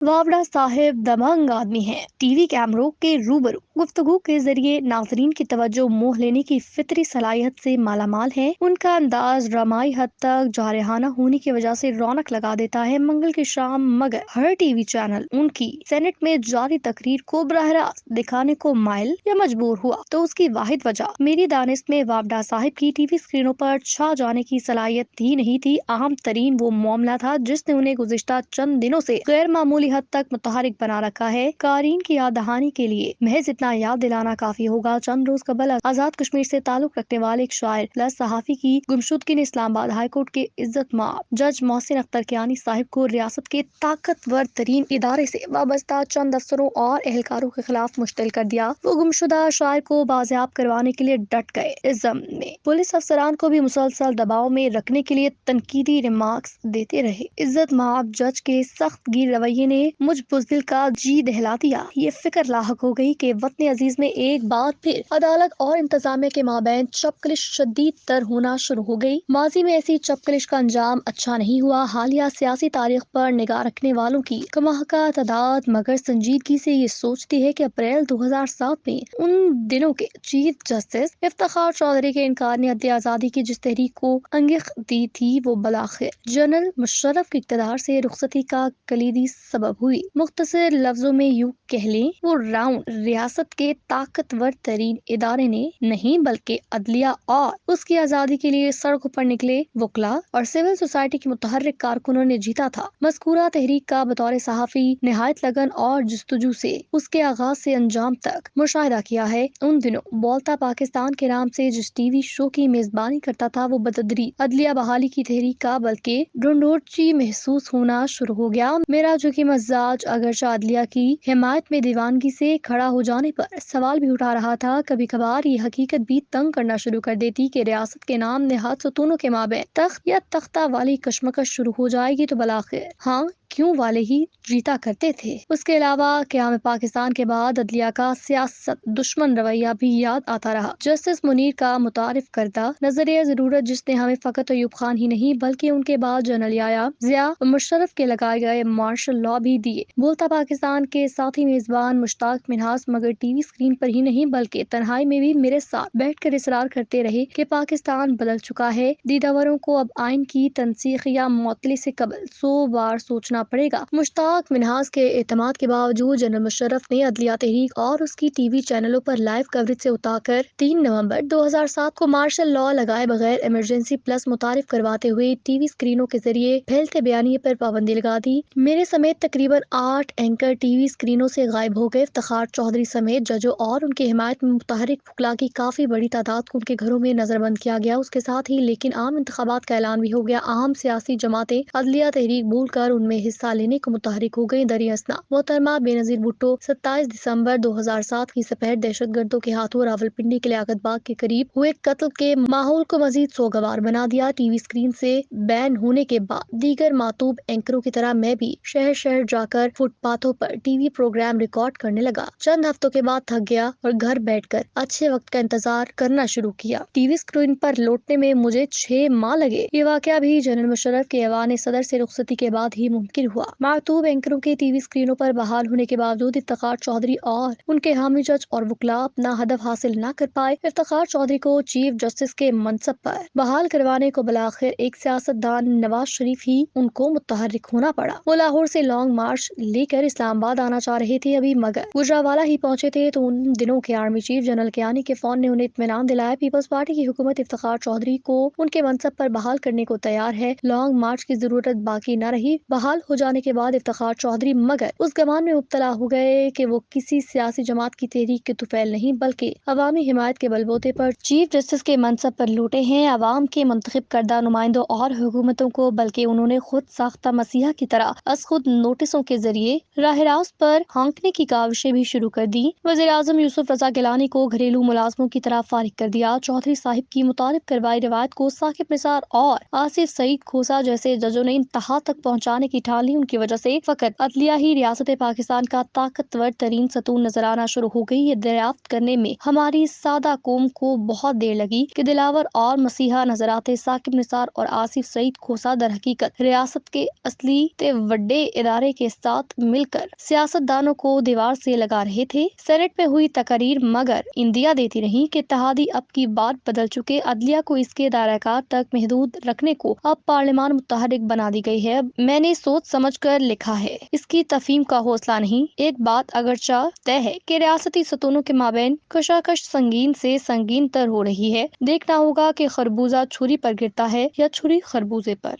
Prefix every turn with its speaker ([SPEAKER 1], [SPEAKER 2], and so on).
[SPEAKER 1] वावड़ा साहिब दबंग आदमी हैं। टीवी कैमरों के रूबरू गुफ्तगू के जरिए नाजरीन की तवज्जो मोह लेने की फितरी सलाहियत से मालामाल है। उनका अंदाज ड्रामाई हद तक जारहाना होने की वजह से रौनक लगा देता है मंगल की शाम, मगर हर टीवी चैनल उनकी सेनेट में जारी तकरीर को बराह रास्त दिखाने को माइल या मजबूर हुआ तो उसकी वाहिद वजह मेरी दानिश में वावड़ा साहिब की टीवी स्क्रीनों पर छा जाने की सलाहियत ही नहीं थी। अहम तरीन वो मामला था जिसने उन्हें गुज़िश्ता चंद दिनों से गैर मामूली हद तक मुतहरिक बना रखा है। कारीन की याद दहानी के लिए महज इतना याद दिलाना काफी होगा। चंद रोज कबल आजाद कश्मीर से ताल्लुक रखने वाले एक शायर प्लस सहाफी की गुमशुदगी ने इस्लामाबाद हाईकोर्ट के इज्जत माब जज मोहसिन अख्तर कियानी साहिब को रियासत के ताकतवर तरीन इदारे से वाबस्ता चंद अफसरों और एहलकारों के खिलाफ मुश्तिल कर दिया। वो गुमशुदा शायर को बाजियाब करवाने के लिए डट गए। इस ज़म्न में पुलिस अफसरान को भी मुसलसल दबाव में रखने के लिए तनकीदी रिमार्क्स देते रहे। इज्जत माब जज के सख्त गिर रवैये ने मुझ बुज़दिल का जी दहला दिया। ये फिक्र लाहक हो गई कि वतन अजीज में एक बार फिर अदालत और इंतजामिया के माबैन चपकलिश शदीद तर होना शुरू हो गई। माजी में ऐसी चपकलिश का अंजाम अच्छा नहीं हुआ। हालिया सियासी तारीख पर निगाह रखने वालों की कमाका तादाद मगर संजीदगी से ये सोचती है कि अप्रैल 2007 में उन दिनों के चीफ जस्टिस इफ्तिखार चौधरी के इनकार ने अद्दे आजादी की जिस तहरीक को अंगिख दी थी वो बलाखिर जनरल मुशर्रफ के इक़्तिदार से रुखसती का कलीदी सबब हुई। मुख्तसर लफ्जों में यूं कह लें वो राउंड रियासत के ताकतवर तरीन इदारे ने नहीं बल्कि अदलिया और उसकी आजादी के लिए सड़कों पर निकले वकला और सिविल सोसाइटी के मुतहर्रिक कारकुनों ने जीता था। मज़कूरा तहरीक का बतौर सहाफी निहायत लगन और जस्तजू से उसके आगाज से अंजाम तक मुशाहिदा किया है। उन दिनों बोलता पाकिस्तान के नाम से जिस टीवी शो की मेजबानी करता था वो बददरी अदलिया बहाली की तहरीक का बल्कि ढूंढोची महसूस होना शुरू हो गया। मेरा जो कि मजाज अगरचा अदलिया की हिमायत में दीवानगी से खड़ा हो जाने पर सवाल भी उठा रहा था, कभी कभार ये हकीकत भी तंग करना शुरू कर देती कि रियासत के नाम नेहात सतूनों के माबैन तख्त या तख्ता वाली कशमकश शुरू हो जाएगी तो बलाखिर हाँ क्यों वाले ही जीता करते थे। उसके अलावा क़याम पाकिस्तान के बाद अदलिया का सियासत दुश्मन रवैया भी याद आता रहा। जस्टिस मुनीर का मुतारिफ करदा नजरिया जरूरत जिसने हमें फकत अयूब खान ही नहीं बल्कि उनके बाद जनरल याया जिया मुशर्रफ के लगाए गए मार्शल लॉ भी दिए। बोलता पाकिस्तान के साथी मेजबान मुश्ताक मिन्हास मगर टीवी स्क्रीन पर ही नहीं बल्कि तन्हाई में भी मेरे साथ बैठकर इसरार करते रहे कि पाकिस्तान बदल चुका है। दीदावरों को अब आइन की तनसीख या मुअत्तली से कबल 100 बार सोचना पड़ेगा। मुश्ताक मिन्हास के एतमाद के बावजूद जनरल मुशर्रफ ने अदलिया तहरीक और उसकी टीवी चैनलों पर लाइव कवरेज से उतारकर 3 नवंबर 2007 को मार्शल लॉ लगाए बगैर इमरजेंसी प्लस मुतारिफ करवाते हुए टीवी स्क्रीनों के जरिए फैलते बयानिए पर पाबंदी लगा दी। मेरे समेत तकरीबन 8 एंकर टीवी स्क्रीनों से गायब हो गए। इफ्तिखार चौधरी समेत जजों और उनकी हिमायत में मुतहरिक फुकला की काफी बड़ी तादाद को उनके घरों में नजरबंद किया गया। उसके साथ ही लेकिन आम इंतखाबात का ऐलान भी हो गया। अहम सियासी जमातें अदलिया तहरीक भूल कर उनमें हिस्सा लेने को मुतहरिक हो गई। दरियासना मोहतरमा बेनजीर भुट्टो 27 दिसंबर 2007 की सफेद दहशतगर्दों के हाथों रावलपिंडी के लियाकत बाग के करीब हुए कत्ल के माहौल को मजीद सोगवार बना दिया। टीवी स्क्रीन से बैन होने के बाद दीगर मातूब एंकरों की तरह मैं भी शहर शहर जाकर फुटपाथों पर टीवी प्रोग्राम रिकॉर्ड करने लगा। चंद हफ्तों के बाद थक गया और घर बैठकर अच्छे वक्त का इंतजार करना शुरू किया। टीवी स्क्रीन पर लौटने में मुझे 6 माह लगे। ये वाकया भी जनरल मुशर्रफ के ऐवान सदर से रुखसती के बाद ही मुमकिन हुआ। मातूब एंकरों के टीवी स्क्रीनों पर बहाल होने के बावजूद इफ्तिखार चौधरी और उनके हामी जज और वकला अपना हदफ हासिल न कर पाए। इफ्तिखार चौधरी को चीफ जस्टिस के मनसब पर बहाल करवाने को बलाखिर एक सियासतदान नवाज शरीफ ही उनको मुतहरिक होना पड़ा। वो लाहौर से लॉन्ग मार्च लेकर इस्लामाबाद आना चाह रहे थे अभी मगर गुजरावाला ही पहुंचे थे तो उन दिनों के आर्मी चीफ जनरल कियानी के फोन ने उन्हें इत्मीनान दिलाया पीपल्स पार्टी की हुकूमत इफ्तिखार चौधरी को उनके मनसब पर बहाल करने को तैयार है। लॉन्ग मार्च की जरूरत बाकी न रही। बहाल हो जाने के बाद इफ्तिखार चौधरी मगर उस गमान में मुब्तला हो गए कि वो किसी सियासी जमात की तहरीक के तुफैल नहीं बल्कि अवामी हिमायत के बलबूते पर चीफ जस्टिस के मनसब पर लूटे हैं। अवाम के मुंतखब करदा नुमाइंदों और हुकूमतों को बल्कि उन्होंने खुद साख्ता मसीहा की तरह अस खुद नोटिसों के जरिए राह रास्त पर हाँकने की काविशें भी शुरू कर दी। वज़ीर आज़म यूसुफ रजा गिलानी को घरेलू मुलाजमों की तरह फारिग कर दिया। चौधरी साहिब की मुतालिब करवाई रिवायत को साकिब निसार और आसिफ सईद खोसा जैसे जजों ने इंतहा तक पहुँचाने की ठान تعلیم کی وجہ سے فقط عدلیہ ہی ریاست پاکستان کا طاقتور ترین ستون نظر آنا شروع ہو گئی، یہ دریافت کرنے میں ہماری سادہ قوم کو بہت دیر لگی کہ دلاور اور مسیحا نظر آتے ثاقب نثار اور آصف سعید کھوسہ در حقیقت ریاست کے اصلی تے وڈے ادارے کے ساتھ مل کر سیاست دانوں کو دیوار سے لگا رہے تھے۔ سینٹ میں ہوئی تقاریر مگر اندیا دیتی رہی کہ اتحادی اب کی بات بدل چکے، عدلیہ کو اس کے دائرہ کار تک محدود رکھنے کو اب پارلیمان متحرک بنا دی گئی ہے۔ میں نے سوچ سمجھ کر لکھا ہے، اس کی تفہیم کا حوصلہ نہیں۔ ایک بات اگرچہ طے ہے کہ ریاستی ستونوں کے مابین کشاکش سنگین سے سنگین تر ہو رہی ہے، دیکھنا ہوگا کہ خربوزہ چھری پر گرتا ہے یا چھری خربوزے پر۔